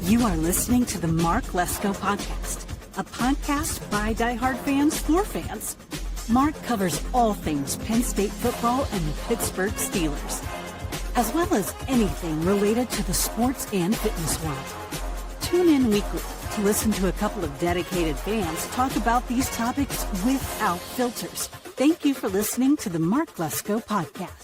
You are listening to the Mark Lesko Podcast, a podcast by diehard fans for fans. Mark covers all things Penn State football and the Pittsburgh Steelers, as well as anything related to the sports and fitness world. Tune in weekly to listen to a couple of dedicated fans talk about these topics without filters. Thank you for listening to the Mark Lesko Podcast.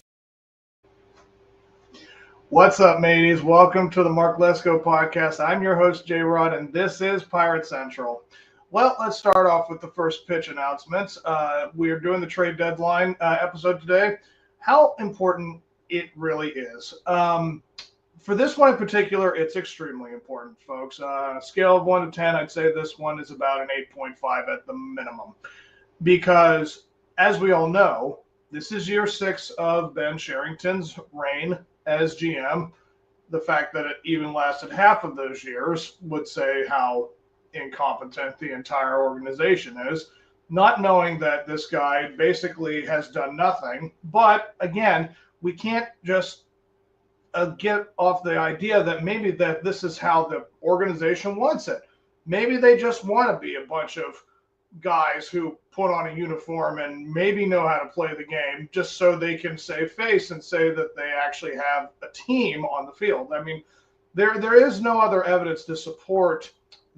What's up, mateys? Welcome to the Mark Lesko Podcast. I'm your host, J-Rod, and this is Pirate Central. Well, let's start off with the first pitch announcements. We are doing the trade deadline episode today. How important it really is. For this one in particular, it's extremely important, folks. On a scale of 1 to 10, I'd say this one is about an 8.5 at the minimum. Because, as we all know, this is year 6 of Ben Sherrington's reign as GM. The fact that it even lasted half of those years would say how incompetent the entire organization is, not knowing that this guy basically has done nothing. But again, we can't just get off the idea that maybe that this is how the organization wants it. Maybe they just want to be a bunch of guys who put on a uniform and maybe know how to play the game just so they can save face and say that they actually have a team on the field. I mean, there is no other evidence to support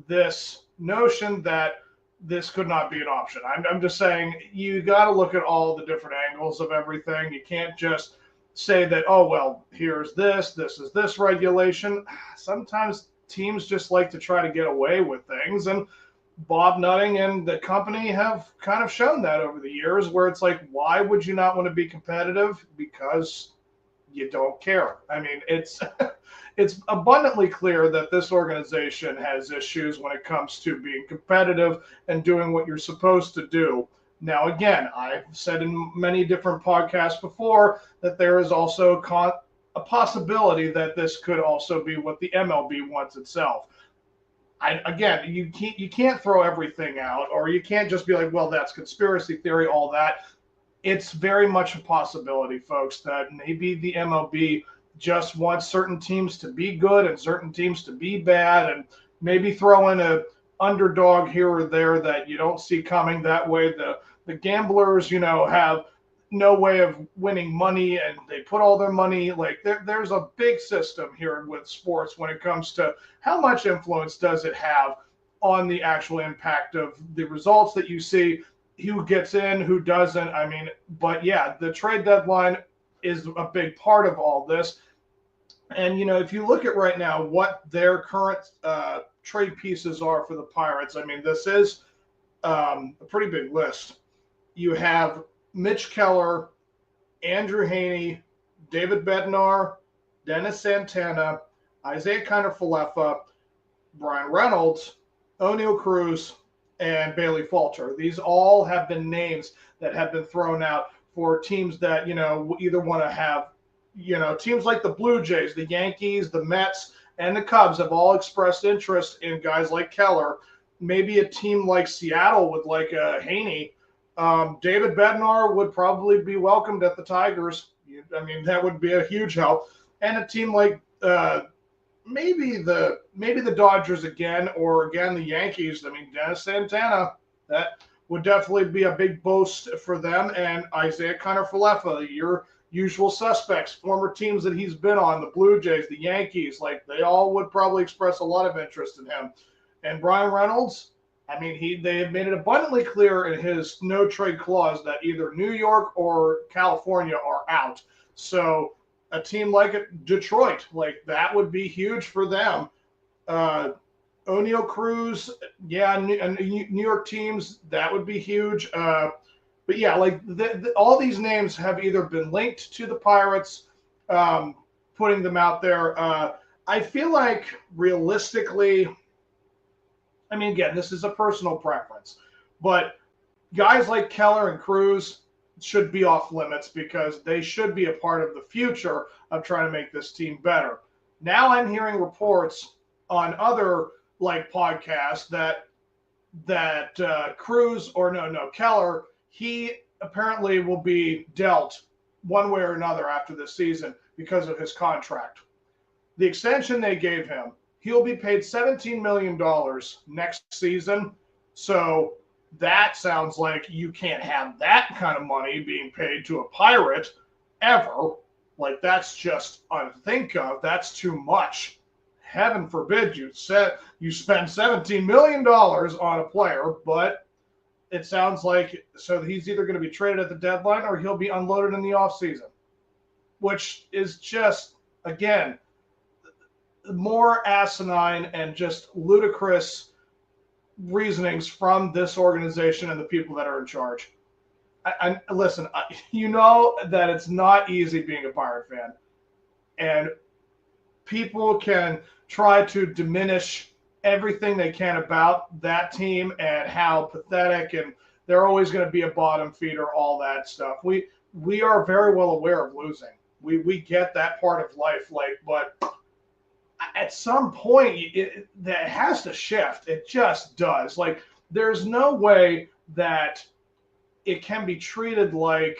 this notion that this could not be an option. I'm just saying you got to look at all the different angles of everything. You can't just say that, oh, well, here's this is this regulation. Sometimes teams just like to try to get away with things, and Bob Nutting and the company have kind of shown that over the years, where it's like, why would you not want to be competitive? Because you don't care. I mean, it's abundantly clear that this organization has issues when it comes to being competitive and doing what you're supposed to do. Now, again, I've said in many different podcasts before that there is also a possibility that this could also be what the MLB wants itself. Again, you can't throw everything out, or you can't just be like, well, that's conspiracy theory, all that. It's very much a possibility, folks, that maybe the MLB just wants certain teams to be good and certain teams to be bad, and maybe throw in a underdog here or there that you don't see coming. That way the gamblers, have no way of winning money, and they put all their money, like there's a big system here with sports when it comes to how much influence does it have on the actual impact of the results that you see, who gets in, who doesn't. I mean, but yeah, the trade deadline is a big part of all this. And, if you look at right now what their current trade pieces are for the Pirates, I mean, this is a pretty big list. You have Mitch Keller, Andrew Haney, David Bednar, Dennis Santana, Isaiah Kiner-Falefa, Brian Reynolds, O'Neal Cruz, and Bailey Falter. These all have been names that have been thrown out for teams that, either want to have, teams like the Blue Jays, the Yankees, the Mets, and the Cubs have all expressed interest in guys like Keller. Maybe a team like Seattle with like Haney. David Bednar would probably be welcomed at the Tigers. I mean, that would be a huge help. And a team like maybe the Dodgers again, or again the Yankees. I mean, Dennis Santana, that would definitely be a big boost for them. And Isaiah Kiner-Falefa, your usual suspects, former teams that he's been on, the Blue Jays, the Yankees, like they all would probably express a lot of interest in him. And Brian Reynolds, I mean, they have made it abundantly clear in his no trade clause that either New York or California are out. So a team like Detroit, like that would be huge for them. O'Neal Cruz, yeah, New York teams, that would be huge. But yeah, like all these names have either been linked to the Pirates, putting them out there. I feel like realistically, I mean, again, this is a personal preference, but guys like Keller and Cruz should be off limits because they should be a part of the future of trying to make this team better. Now I'm hearing reports on other like podcasts that Cruz, or no, Keller, he apparently will be dealt one way or another after this season because of his contract. The extension they gave him He'll be paid $17 million next season. So that sounds like you can't have that kind of money being paid to a Pirate ever. Like, that's just unthink of. That's too much. Heaven forbid you spend $17 million on a player, but it sounds like so he's either going to be traded at the deadline or he'll be unloaded in the offseason, which is just, again, more asinine and just ludicrous reasonings from this organization and the people that are in charge. Listen, you know that it's not easy being a Pirate fan, and people can try to diminish everything they can about that team and how pathetic, and they're always going to be a bottom feeder, all that stuff. We are very well aware of losing. We get that part of life, but at some point that has to shift. It just does. Like, there's no way that it can be treated like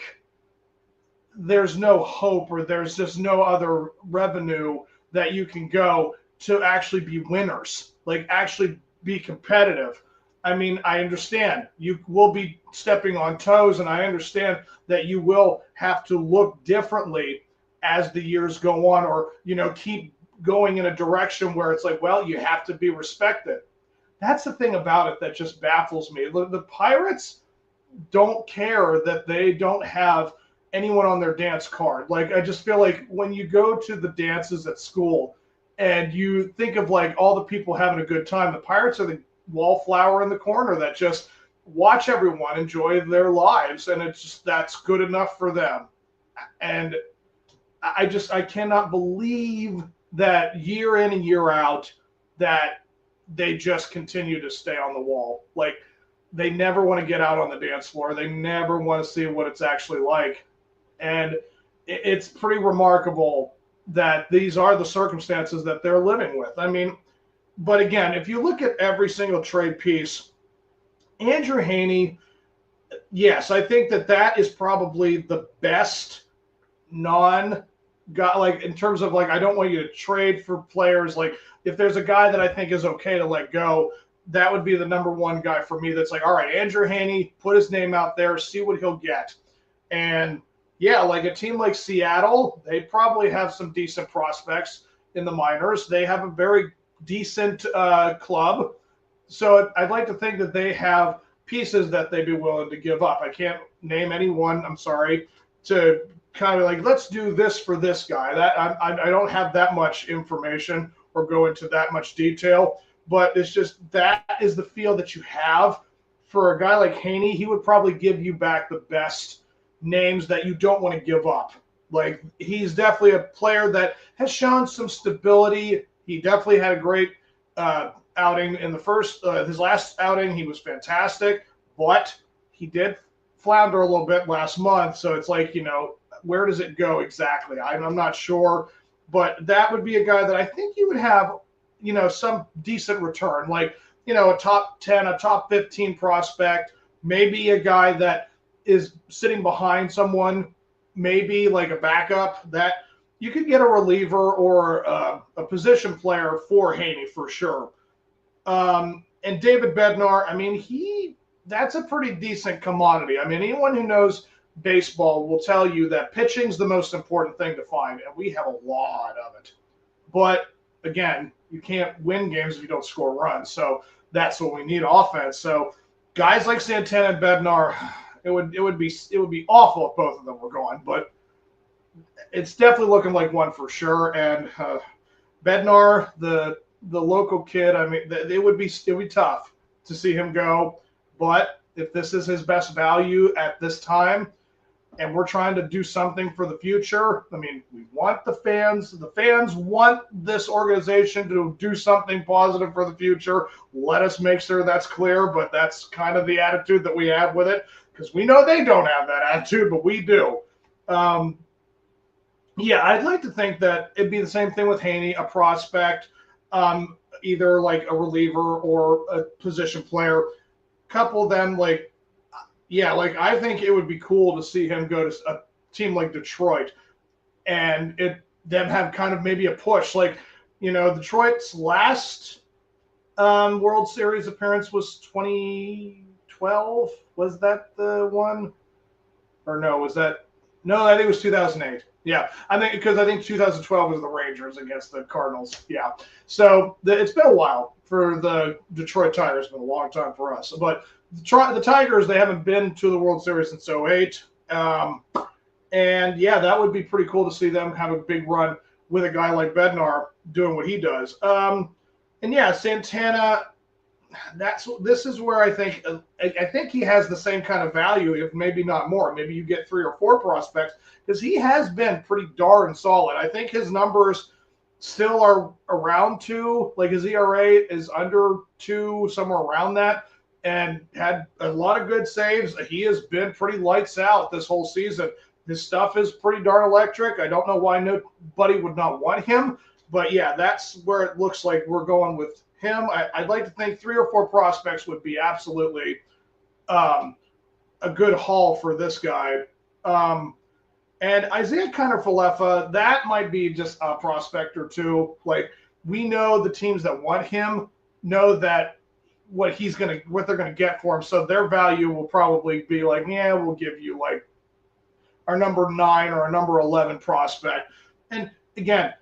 there's no hope or there's just no other revenue that you can go to actually be winners, like actually be competitive. I mean, I understand you will be stepping on toes, and I understand that you will have to look differently as the years go on, or, keep going in a direction where it's like, well, you have to be respected. That's the thing about it that just baffles me. The Pirates don't care that they don't have anyone on their dance card. Like, I just feel like when you go to the dances at school and you think of like all the people having a good time, the Pirates are the wallflower in the corner that just watch everyone enjoy their lives, and it's just, that's good enough for them. And I cannot believe that year in and year out that they just continue to stay on the wall. Like, they never want to get out on the dance floor. They never want to see what it's actually like. And it's pretty remarkable that these are the circumstances that they're living with. I mean, but again, if you look at every single trade piece, Andrew Haney, yes, I think that is probably the best non-guy, like, in terms of, like, I don't want you to trade for players. Like, if there's a guy that I think is okay to let go, that would be the number one guy for me. That's like, all right, Andrew Haney, put his name out there, see what he'll get. And yeah, like a team like Seattle, they probably have some decent prospects in the minors. They have a very decent club. So I'd like to think that they have pieces that they'd be willing to give up. I can't name anyone, I'm sorry, to kind of like, let's do this for this guy. That I don't have that much information or go into that much detail. But it's just, that is the feel that you have for a guy like Haney. He would probably give you back the best names that you don't want to give up. Like, he's definitely a player that has shown some stability. He definitely had a great outing in the first, his last outing. He was fantastic, but he did flounder a little bit last month. So it's like, where does it go exactly? I'm not sure, but that would be a guy that I think you would have, some decent return, like, a top 10, a top 15 prospect, maybe a guy that is sitting behind someone, maybe like a backup, that you could get a reliever or a position player for Haney for sure. And David Bednar, I mean, that's a pretty decent commodity. I mean, anyone who knows baseball will tell you that pitching's the most important thing to find, and we have a lot of it. But again, you can't win games if you don't score runs. So that's what we need, offense. So guys like Santana and Bednar, it would be awful if both of them were gone, but it's definitely looking like one for sure. And Bednar, the local kid, I mean, it would be tough to see him go. But if this is his best value at this time, and we're trying to do something for the future, I mean, we want the fans want this organization to do something positive for the future. Let us make sure that's clear, but that's kind of the attitude that we have with it, because we know they don't have that attitude, but we do. Yeah, I'd like to think that it'd be the same thing with Haney, a prospect, either like a reliever or a position player. Couple them, like, yeah, like, I think it would be cool to see him go to a team like Detroit and them have kind of maybe a push. Like, Detroit's last World Series appearance was 2012. Was that the one? Or no, was that? No, I think it was 2008. Yeah, I think 2012 was the Rangers against the Cardinals. Yeah, so it's been a while for the Detroit Tigers. It's been a long time for us. But the Tigers, they haven't been to the World Series since '08. And yeah, that would be pretty cool to see them have a big run with a guy like Bednar doing what he does. And yeah, Santana. This is where I think he has the same kind of value, if maybe not more. Maybe you get 3 or 4 prospects, because he has been pretty darn solid. I think his numbers still are around 2. Like his ERA is under 2, somewhere around that, and had a lot of good saves. He has been pretty lights out this whole season. His stuff is pretty darn electric. I don't know why nobody would not want him, but yeah, that's where it looks like we're going with him. I'd like to think 3 or 4 prospects would be absolutely a good haul for this guy. And Isaiah Kiner-Falefa, that might be just a prospect or two. Like, we know the teams that want him know that what they're gonna get for him. So their value will probably be like, yeah, we'll give you like our number 9 or our number 11 prospect. And again,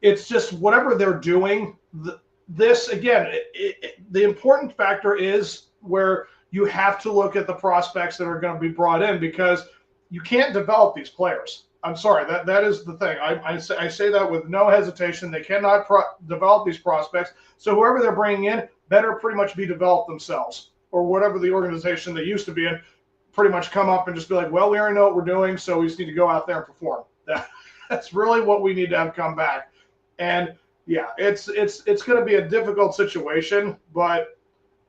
it's just whatever they're doing. The important factor is where you have to look at the prospects that are going to be brought in, because you can't develop these players. I'm sorry, that is the thing. I say that with no hesitation. They cannot develop these prospects. So whoever they're bringing in better pretty much be developed themselves, or whatever the organization they used to be in, pretty much come up and just be like, well, we already know what we're doing, so we just need to go out there and perform. That's really what we need to have come back. And yeah, it's going to be a difficult situation, but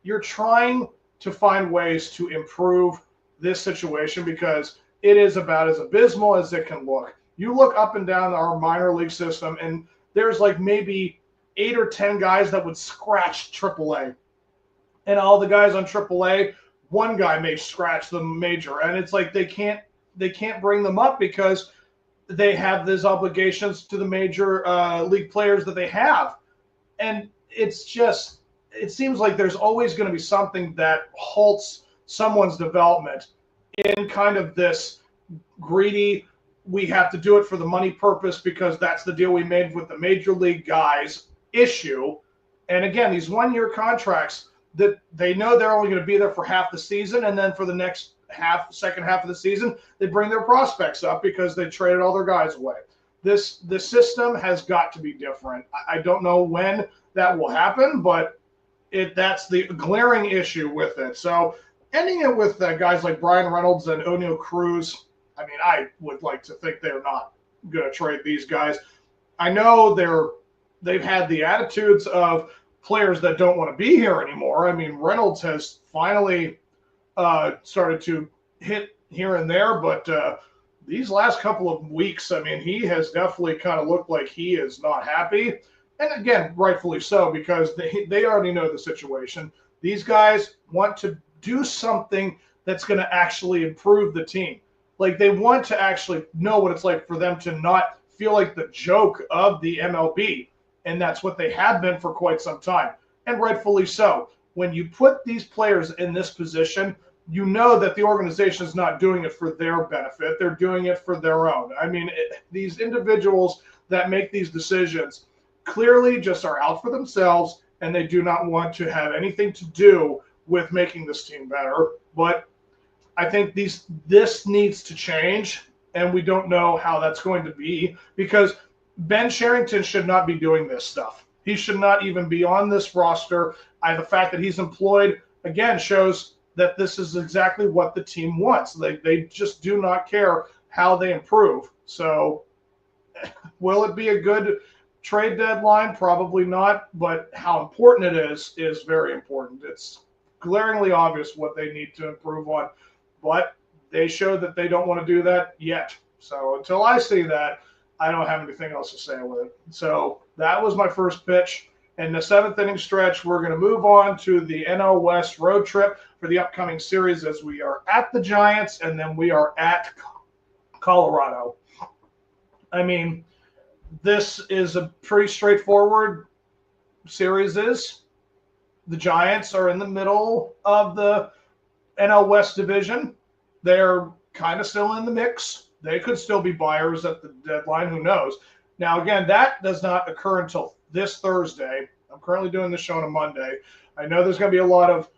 you're trying to find ways to improve this situation, because it is about as abysmal as it can look. You look up and down our minor league system, and there's like maybe 8 or 10 guys that would scratch AAA. And all the guys on AAA, one guy may scratch the major. And it's like they can't bring them up because they have these obligations to the major league players that they have. And it seems like there's always going to be something that halts someone's development in kind of this greedy, we have to do it for the money purpose because that's the deal we made with the major league guys issue. And again, these 1-year contracts that they know they're only going to be there for half the season, and then for the next second half of the season, they bring their prospects up because they traded all their guys away. This system has got to be different. I don't know when that will happen, but that's the glaring issue with it. So ending it with guys like Brian Reynolds and O'Neal Cruz, I mean, I would like to think they're not going to trade these guys. I know they've had the attitudes of players that don't want to be here anymore. I mean, Reynolds has finally started to hit here and there, but these last couple of weeks, I mean, he has definitely kind of looked like he is not happy. And again, rightfully so, because they already know the situation. These guys want to do something that's going to actually improve the team. Like, they want to actually know what it's like for them to not feel like the joke of the MLB. And that's what they have been for quite some time. And rightfully so. When you put these players in this position, you know that the organization is not doing it for their benefit. They're doing it for their own. I mean, these individuals that make these decisions clearly just are out for themselves, and they do not want to have anything to do with making this team better. But I think this needs to change, and we don't know how that's going to be, because Ben Cherington should not be doing this stuff. He should not even be on this roster. The fact that he's employed, again, shows that this is exactly what the team wants. They just do not care how they improve. So will it be a good trade deadline? Probably not. But how important it is very important. It's glaringly obvious what they need to improve on. But they show that they don't want to do that yet. So until I see that, I don't have anything else to say with it. So that was my first pitch. In the 7th inning stretch, we're going to move on to the NL West road trip for the upcoming series, as we are at the Giants and then we are at Colorado. I mean, this is a pretty straightforward series. The Giants are in the middle of the NL West division. They're kind of still in the mix. They could still be buyers at the deadline. Who knows? Now, again, that does not occur until this Thursday. I'm currently doing this show on a Monday. I know there's going to be a lot of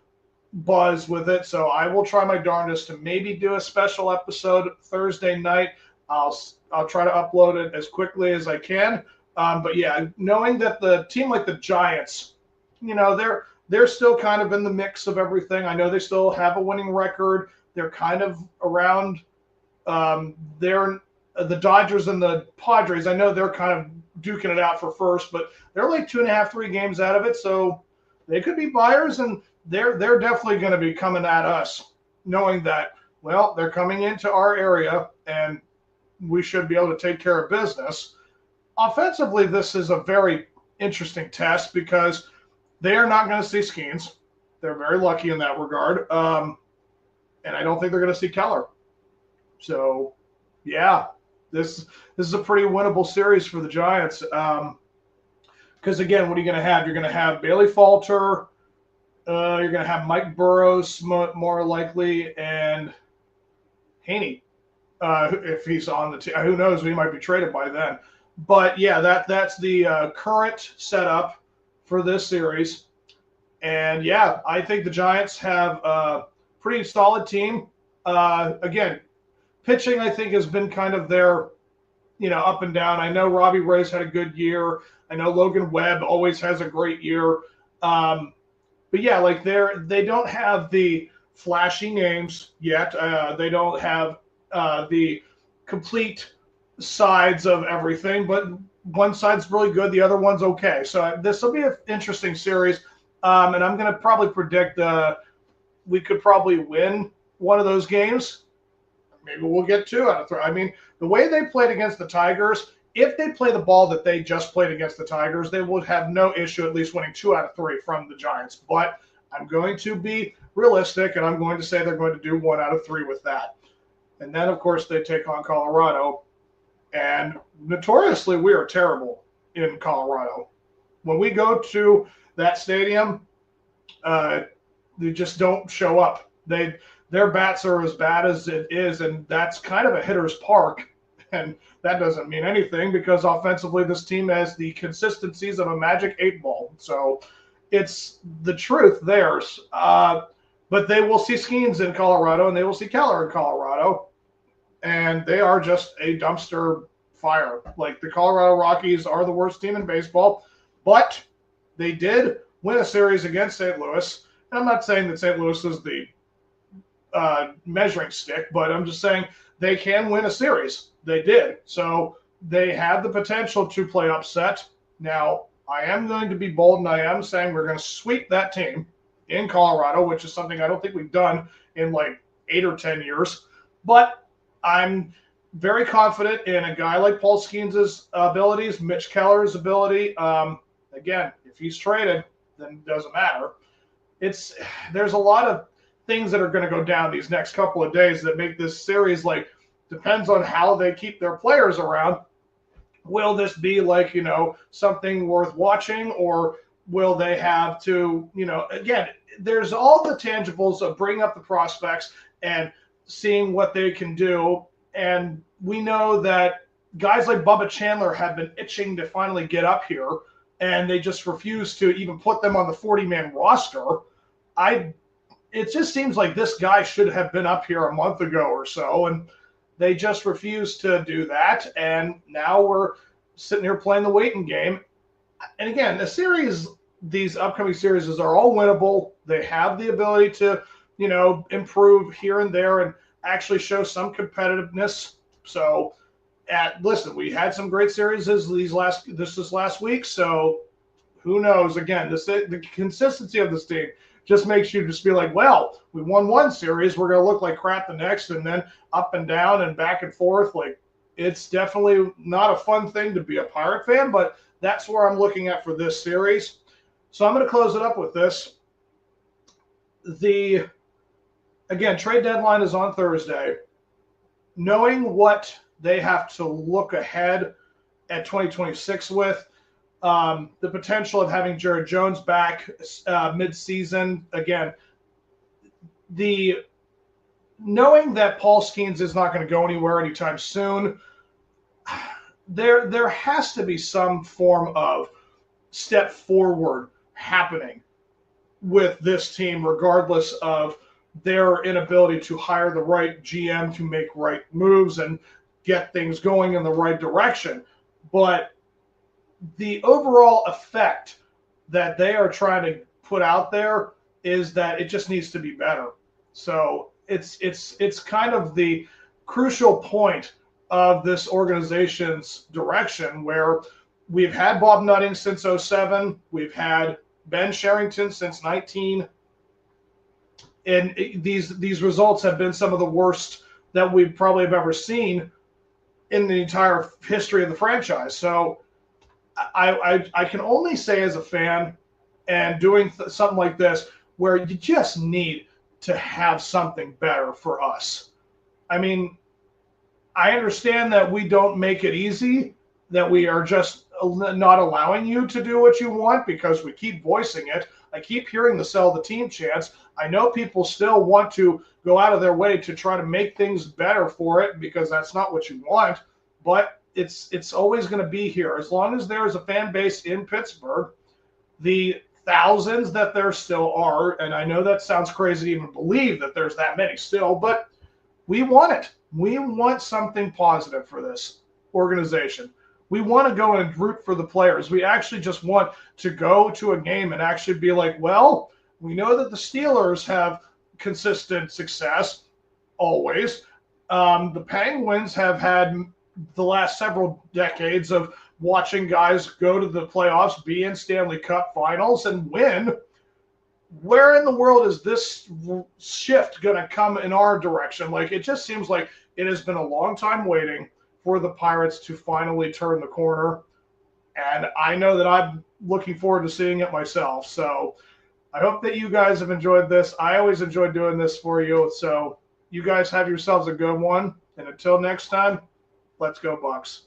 buzz with it, so I will try my darndest to maybe do a special episode Thursday night. I'll try to upload it as quickly as I can. But yeah, knowing that the team like the Giants, they're still kind of in the mix of everything. I know they still have a winning record. They're kind of around. They're the Dodgers and the Padres. I know they're kind of duking it out for first, but they're like 2.5, 3 games out of it, so they could be buyers, and they're definitely going to be coming at us, knowing that, well, they're coming into our area and we should be able to take care of business. Offensively, this is a very interesting test because they are not going to see Skeens. They're very lucky in that regard. And I don't think they're going to see Keller. So, yeah, this is a pretty winnable series for the Giants. Because, again, what are you going to have? You're going to have Bailey Falter. You're going to have Mike Burrows more likely, and Haney, if he's on the team. Who knows? We might be traded by then. But, yeah, that's the current setup for this series. And, yeah, I think the Giants have a pretty solid team. Again, pitching, I think, has been kind of their, up and down. I know Robbie Ray's had a good year. I know Logan Webb always has a great year. But yeah, like they don't have the flashy names yet. They don't have the complete sides of everything, but one side's really good. The other one's okay. So this will be an interesting series. And I'm going to probably predict we could probably win one of those games. Maybe we'll get 2 out of 3. I mean, the way they played against the Tigers, if they play the ball that they just played against the Tigers, they would have no issue at least winning 2 out of 3 from the Giants. But I'm going to be realistic, and I'm going to say they're going to do 1 out of 3 with that. And then, of course, they take on Colorado. And notoriously, we are terrible in Colorado. When we go to that stadium, they just don't show up. Their bats are as bad as it is, and that's kind of a hitter's park. And that doesn't mean anything because offensively this team has the consistencies of a magic 8-ball. So it's the truth theirs. But they will see Skeens in Colorado and they will see Keller in Colorado. And they are just a dumpster fire. Like the Colorado Rockies are the worst team in baseball. But they did win a series against St. Louis. And I'm not saying that St. Louis is the measuring stick, but I'm just saying they can win a series. They did. So they have the potential to play upset. Now, I am going to be bold, and I am saying we're going to sweep that team in Colorado, which is something I don't think we've done in like 8 or 10 years. But I'm very confident in a guy like Paul Skeens' abilities, Mitch Keller's ability. Again, if he's traded, then it doesn't matter. There's a lot of things that are going to go down these next couple of days that make this series depends on how they keep their players around. Will this be something worth watching, or will they have to, again, there's all the tangibles of bringing up the prospects and seeing what they can do. And we know that guys like Bubba Chandler have been itching to finally get up here, and they just refuse to even put them on the 40-man roster. It just seems like this guy should have been up here a month ago or so, and they just refused to do that. And now we're sitting here playing the waiting game. And again, these upcoming series are all winnable. They have the ability to, improve here and there and actually show some competitiveness. So, listen, we had some great series this last week. So, who knows? Again, the consistency of this team just makes you just be like, well, we won one series, we're going to look like crap the next, and then up and down and back and forth. Like, it's definitely not a fun thing to be a Pirate fan, but that's where I'm looking at for this series. So I'm going to close it up with this. Again, trade deadline is on Thursday. Knowing what they have to look ahead at 2026 with. The potential of having Jared Jones back mid-season. Again, knowing that Paul Skeens is not going to go anywhere anytime soon, there has to be some form of step forward happening with this team, regardless of their inability to hire the right GM to make right moves and get things going in the right direction. But the overall effect that they are trying to put out there is that it just needs to be better. So it's kind of the crucial point of this organization's direction, where we've had Bob Nutting since 2007, we've had Ben Sherrington since 19, and these results have been some of the worst that we probably have ever seen in the entire history of the franchise. So I can only say, as a fan and doing something like this, where you just need to have something better for us. I mean, I understand that we don't make it easy, that we are just not allowing you to do what you want because we keep voicing it. I keep hearing the sell the team chants. I know people still want to go out of their way to try to make things better for it, because that's not what you want. But it's always going to be here. As long as there is a fan base in Pittsburgh, the thousands that there still are, and I know that sounds crazy to even believe that there's that many still, but we want it. We want something positive for this organization. We want to go and root for the players. We actually just want to go to a game and actually be like, well, we know that the Steelers have consistent success always. The Penguins have had the last several decades of watching guys go to the playoffs, be in Stanley Cup finals, and win. Where in the world is this shift going to come in our direction? Like, it just seems like it has been a long time waiting for the Pirates to finally turn the corner. And I know that I'm looking forward to seeing it myself. So I hope that you guys have enjoyed this. I always enjoy doing this for you. So you guys have yourselves a good one. And until next time, let's go Bucks.